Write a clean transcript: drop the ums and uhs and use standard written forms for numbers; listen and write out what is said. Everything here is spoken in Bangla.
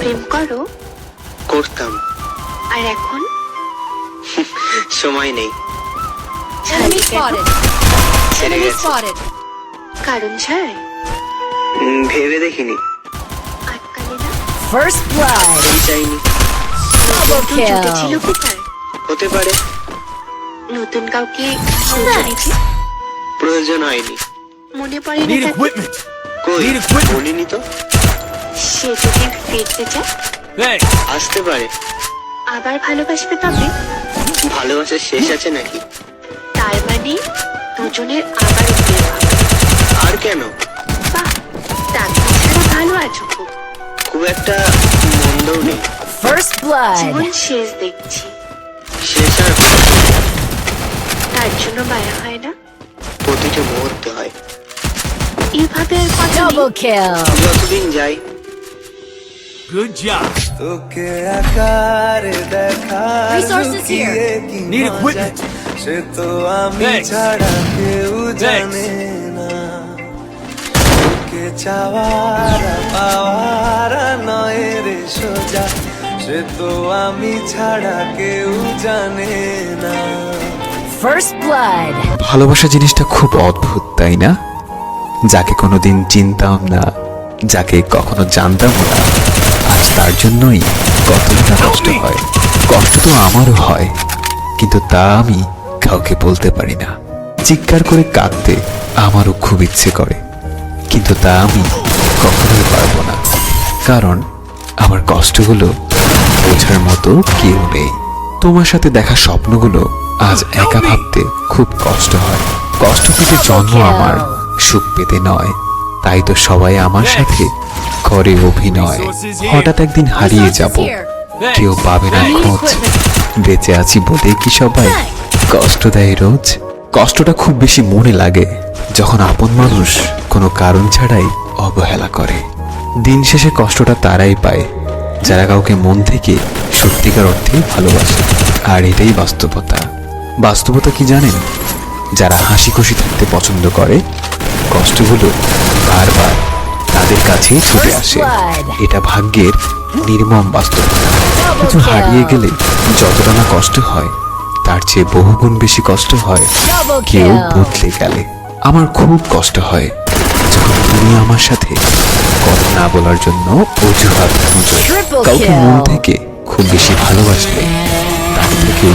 প্রেম করো? করতাম। আর এখন? সময় নেই। ছাড়ি কেন? ছেড়ে গেছে। কারণ ছাড়াই? ভেবে দেখিনি। আটকালে না? First blood. এই চাইনি। Double জুটেছিল kill. কোথায়? হতে পারে। নতুন কাউকে খোঁজ নিতে প্রয়োজন হয়নি। মনে পড়ে না Need তাকে? equipment. কই Need equipment. বলিনি তো। সে যদি ফিরতে চায় Thanks. আসতে পারে। আবার ভালোবাসবে তবে? ভালোবাসার শেষ আছে নাকি? তার মানে দুজনের আবার বিয়ে হবে। আর কেন? বাহ, তাকে ছাড়া ভালো আছো খুব। খুব একটা মন্দও নেই। First জীবন blood. শেষ দেখছি। শেষ আর তার জন্য মায়া হয় না? প্রতিটা মুহূর্তে হয়। এভাবে আর কথা Double নেই। kill. যতদিন যাই। Good job. তোকে আকারে দেখা Resources here. Need equipment. সে তো আমি Thanks. ছাড়া কেউ জানে না তোকে চাওয়ার পাওয়ার নয় রে সোজা সে তো আমি ছাড়া কেউ জানে না First blood. ভালোবাসা জিনিসটা খুব অদ্ভুত, তাই না? যাকে কোনোদিন চিনতাম না, যাকে কখনো জানতামও না, আজ তার জন্যই কতটা কষ্ট হয়। কষ্ট তো আমারও হয়, কিন্তু তা আমি কাউকে বলতে পারি না। চিৎকার করে কাঁদতে আমারও খুব ইচ্ছে করে, কিন্তু তা আমি কখনোই পারবো না, কারণ আমার কষ্টগুলো বোঝার মতো কেউ নেই। তোমার সাথে দেখা স্বপ্নগুলো আজ একা ভাবতে খুব কষ্ট হয়। কষ্ট পেতে জন্ম আমার, সুখ পেতে নয়। তাই তো সবাই আমার সাথে করে অভিনয়। হঠাৎ একদিন হারিয়ে যাব, কেউ পাবে না খোঁজ। বেঁচে আছি বলে কি সবাই কষ্ট দেয় রোজ? কষ্টটা খুব বেশি মনে লাগে যখন আপন মানুষ কোনো কারণ ছাড়াই অবহেলা করে। দিন শেষে কষ্টটা তারাই পায় যারা কাউকে মন থেকে সত্যিকার অর্থে ভালোবাসে। আর এটাই বাস্তবতা। বাস্তবতা কি জানেন? যারা হাসি খুশি থাকতে পছন্দ করে, কষ্টগুলো বারবার তাদের কাছেই ছুটে আসে। এটা ভাগ্যের নির্মম বাস্তবতা। কিছু হারিয়ে গেলে যতটা না কষ্ট হয়, তার চেয়ে বহুগুণ বেশি কষ্ট হয় Double কেউ kill. বদলে গেলে। আমার খুব কষ্ট হয় যখন তুমি আমার সাথে কথা না বলার জন্য অজুহাত খোঁজো। Triple কাউকে মন kill. থেকে খুব বেশি ভালোবাসলে তার থেকেও